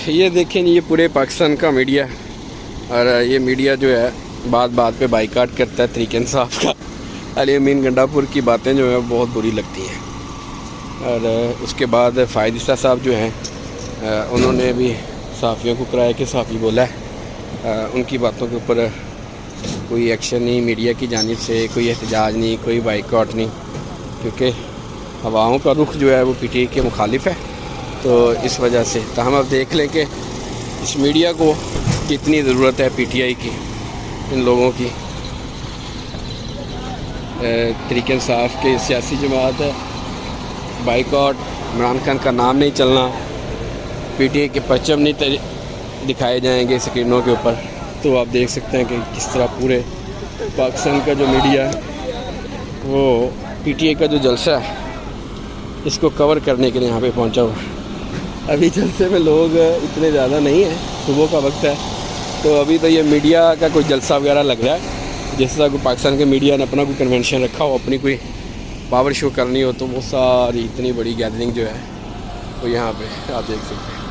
ये देखें, ये पूरे पाकिस्तान का मीडिया, और ये मीडिया जो है बात बात पे बाइकाट करता है तरीक़े इंसाफ का। अली अमीन गंडापुर की बातें जो है बहुत बुरी लगती हैं। और उसके बाद फ़ायद इसा साहब जो हैं उन्होंने भी सहाफ़ियों को कराया कि सहाफ़ी बोला है, उनकी बातों के ऊपर कोई एक्शन नहीं, मीडिया की जानिब से कोई एहतजाज नहीं, कोई बाइकाट नहीं, क्योंकि हवाओं का रुख जो है वो पीटीआई के मुखालिफ है। तो इस वजह से तो हम अब देख लें कि इस मीडिया को कितनी ज़रूरत है पीटीआई की, इन लोगों की। तरीक़े इंसाफ के सियासी जमात है, बाइकाट, इमरान खान का नाम नहीं चलना, पीटीआई के परचम नहीं दिखाए जाएंगे स्क्रीनों के ऊपर। तो आप देख सकते हैं कि किस तरह पूरे पाकिस्तान का जो मीडिया है वो पीटीआई का जो जलसा है इसको कवर करने के लिए यहाँ पे पहुँचा हुआ है। अभी जलसे में लोग इतने ज़्यादा नहीं हैं, सुबह का वक्त है, तो अभी तो ये मीडिया का कोई जलसा वगैरह लग रहा है। जिस तरह कोई पाकिस्तान के मीडिया ने अपना कोई कन्वेंशन रखा हो, अपनी कोई पावर शो करनी हो, तो वो सारी इतनी बड़ी गैदरिंग जो है वो यहाँ पे आप देख सकते हैं।